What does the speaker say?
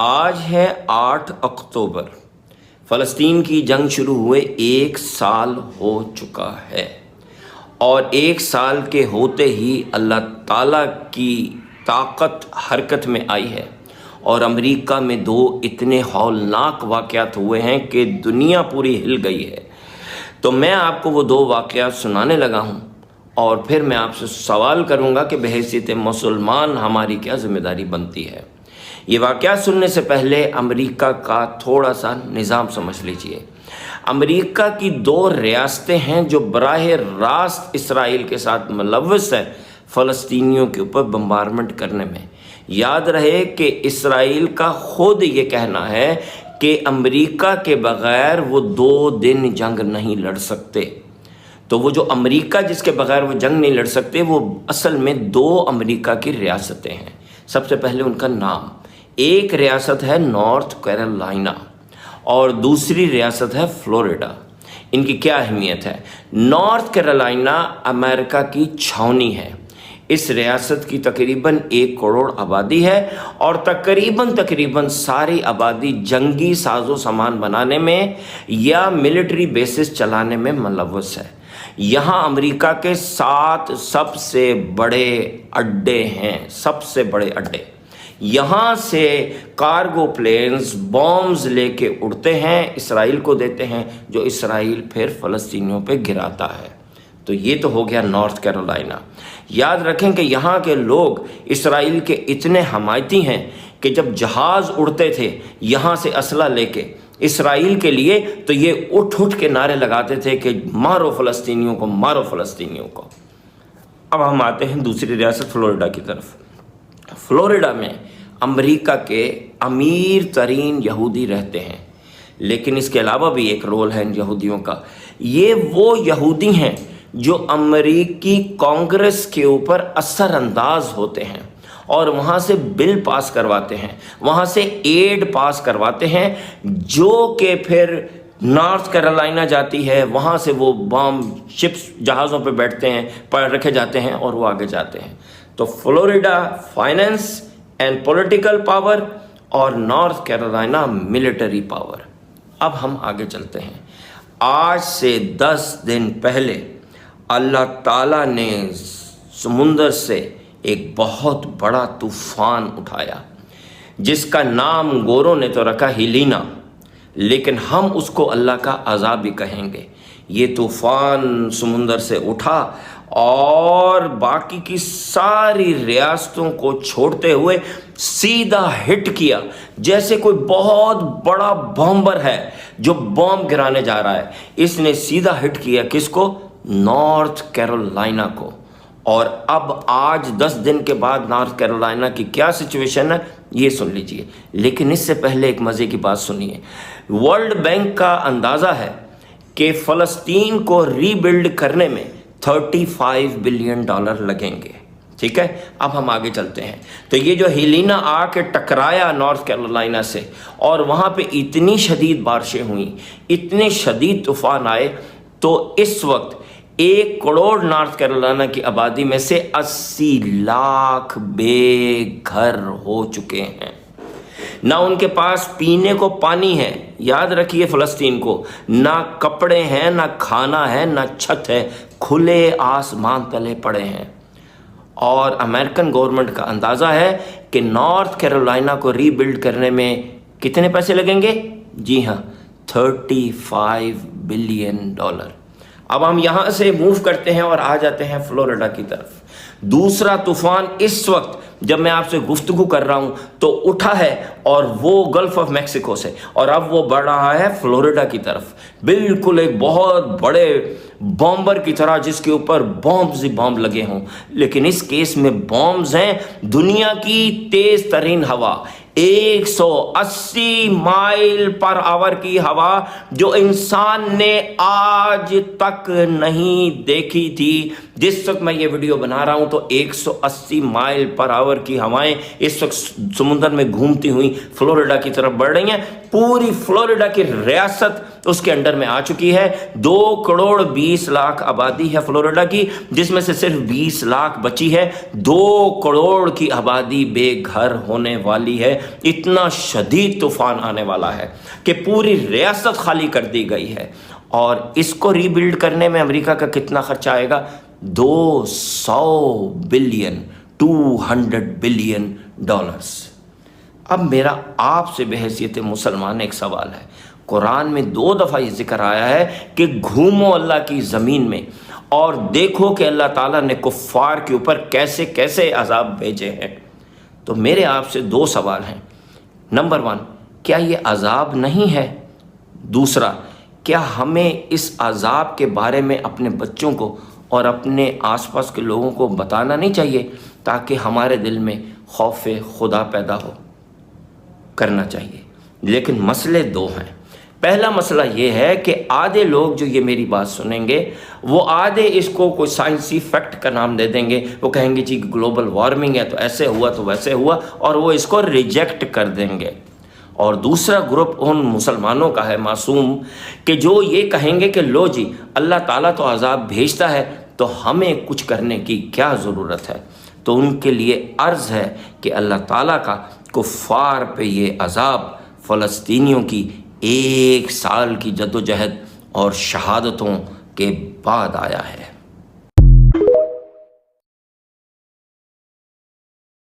आज है 8 अक्टूबर। फ़लस्तीन की जंग शुरू हुए 1 साल हो चुका है और 1 साल के होते ही अल्लाह ताला की ताकत हरकत में आई है और अमेरिका में 2 इतने हौलनाक वाक़यात हुए हैं कि दुनिया पूरी हिल गई है। तो मैं आपको वो 2 वाक़यात सुनाने लगा हूँ और फिर मैं आपसे सवाल करूँगा कि बहैसियत मुसलमान हमारी क्या ज़िम्मेदारी बनती है। ये वाक़या सुनने से पहले अमेरिका का थोड़ा सा निज़ाम समझ लीजिए। अमेरिका की 2 रियासतें हैं जो बराह रास्त इसराइल के साथ मुलव्वस है फ़लस्तीनियों के ऊपर बम्बारमेंट करने में। याद रहे कि इसराइल का खुद ये कहना है कि अमेरिका के बग़ैर वो 2 दिन जंग नहीं लड़ सकते। तो वो जो अमेरिका जिसके बग़ैर वो जंग नहीं लड़ सकते, वो असल में 2 अमेरिका की रियासतें हैं। सबसे पहले उनका नाम, एक रियासत है नॉर्थ कैरोलिना और दूसरी रियासत है फ्लोरिडा। इनकी क्या अहमियत है? नॉर्थ कैरोलिना अमेरिका की छावनी है। इस रियासत की तकरीबन 1 करोड़ आबादी है और तकरीबन सारी आबादी जंगी साजो सामान बनाने में या मिलिट्री बेसिस चलाने में मुलव्वस है। यहाँ अमेरिका के 7 सबसे बड़े अड्डे हैं, सबसे बड़े अड्डे। यहाँ से कार्गो प्लेन्स बॉम्ब्स लेके उड़ते हैं, इसराइल को देते हैं, जो इसराइल फिर फ़लस्तीनियों पे गिराता है। तो ये तो हो गया नॉर्थ कैरोलिना। याद रखें कि यहाँ के लोग इसराइल के इतने हमायती हैं कि जब जहाज़ उड़ते थे यहाँ से असला लेके इसराइल के लिए, तो ये उठ के नारे लगाते थे कि मारो फ़लस्तीनियों को, मारो फ़लस्तीनियों को। अब हम आते हैं दूसरी रियासत फ्लोरिडा की तरफ। फ्लोरिडा में अमेरिका के अमीर तरीन यहूदी रहते हैं, लेकिन इसके अलावा भी एक रोल है इन यहूदियों का। ये वो यहूदी हैं जो अमेरिकी कांग्रेस के ऊपर असरअंदाज होते हैं और वहाँ से बिल पास करवाते हैं, वहाँ से एड पास करवाते हैं, जो कि फिर नॉर्थ कैरोलिना जाती है। वहाँ से वो बॉम्ब शिप्स जहाज़ों पे बैठते हैं, पर रखे जाते हैं और वो आगे जाते हैं। तो Florida finance and political power और नॉर्थ कैरोलिना मिलिट्री पावर। अब हम आगे चलते हैं। आज से 10 दिन पहले अल्लाह ताला ने समुंदर से एक बहुत बड़ा तूफ़ान उठाया, जिसका नाम गोरों ने तो रखा हिलीना, लेकिन हम उसको अल्लाह का अज़ाब भी कहेंगे। ये तूफ़ान समुंदर से उठा और बाकी की सारी रियासतों को छोड़ते हुए सीधा हिट किया, जैसे कोई बहुत बड़ा बॉम्बर है जो बॉम्ब गिराने जा रहा है। इसने सीधा हिट किया किसको? नॉर्थ कैरोलिना को। और अब आज 10 दिन के बाद नॉर्थ कैरोलिना की क्या सिचुएशन है ये सुन लीजिए। लेकिन इससे पहले एक मज़े की बात सुनिए। वर्ल्ड बैंक का अंदाज़ा है कि फ़लस्तीन को रीबिल्ड करने में $35 बिलियन लगेंगे। ठीक है, अब हम आगे चलते हैं। तो ये जो हिलीना आके टकराया नॉर्थ कैरोलिना से और वहाँ पे इतनी शदीद बारिशें हुई, इतने शदीद तूफ़ान आए, तो इस वक्त 1 करोड़ नॉर्थ कैरोलिना की आबादी में से 80 लाख बेघर हो चुके हैं। ना उनके पास पीने को पानी है, याद रखिए फ़लस्तीन को, ना कपड़े हैं, ना खाना है, ना छत है, खुले आसमान तले पड़े हैं। और अमेरिकन गवर्नमेंट का अंदाज़ा है कि नॉर्थ कैरोलिना को रीबिल्ड करने में कितने पैसे लगेंगे? जी हाँ, $35 बिलियन। अब हम यहाँ से मूव करते हैं और आ जाते हैं फ्लोरिडा की तरफ। दूसरा तूफ़ान इस वक्त जब मैं आपसे गुफ्तगू कर रहा हूँ तो उठा है और वो गल्फ ऑफ मैक्सिको से, और अब वो बढ़ रहा है फ्लोरिडा की तरफ, बिल्कुल एक बहुत बड़े बॉम्बर की तरह जिसके ऊपर बॉम्ब्स ही बॉम्ब लगे हों। लेकिन इस केस में बॉम्ब्स हैं दुनिया की तेज़ तरीन हवा, 180 माइल पर आवर की हवा, जो इंसान ने आज तक नहीं देखी थी, जिस वक्त मैं ये वीडियो बना रहा हूँ तो 180 माइल पर आवर की हवाएं इस वक्त समुद्र में घूमती हुई फ्लोरिडा की तरफ बढ़ रही हैं। पूरी फ्लोरिडा की रियासत उसके अंडर में आ चुकी है। 2 करोड़ 20 लाख आबादी है फ्लोरिडा की, जिसमें से सिर्फ 20 लाख बची है। 2 करोड़ की आबादी बेघर होने वाली है। इतना शदीद तूफान आने वाला है कि पूरी रियासत खाली कर दी गई है। और इसको रीबिल्ड करने में अमेरिका का कितना खर्चा आएगा? 200 बिलियन, 200 बिलियन डॉलर्स। अब मेरा आपसे बहैसियत मुसलमान एक सवाल है। कुरान में 2 दफ़ा ये जिक्र आया है कि घूमो अल्लाह की ज़मीन में और देखो कि अल्लाह ताला ने कुफ़ार के ऊपर कैसे कैसे अजाब भेजे हैं। तो मेरे आपसे 2 सवाल हैं। नंबर 1, क्या ये अजाब नहीं है? दूसरा, क्या हमें इस अजाब के बारे में अपने बच्चों को और अपने आसपास के लोगों को बताना नहीं चाहिए ताकि हमारे दिल में खौफ खुदा पैदा हो? करना चाहिए। लेकिन मसले 2 हैं। पहला मसला ये है कि आधे लोग जो ये मेरी बात सुनेंगे वो आधे इसको कोई साइंसी फैक्ट का नाम दे देंगे। वो कहेंगे जी ग्लोबल वार्मिंग है तो ऐसे हुआ तो वैसे हुआ, और वो इसको रिजेक्ट कर देंगे। और दूसरा ग्रुप उन मुसलमानों का है मासूम कि जो ये कहेंगे कि लो जी अल्लाह ताला तो अजाब भेजता है तो हमें कुछ करने की क्या ज़रूरत है। तो उनके लिए अर्ज़ है कि अल्लाह ताला का कुफ़ार पे ये अजाब फ़लस्तीनियों की 1 साल की जद्दोजहद और शहादतों के बाद आया है।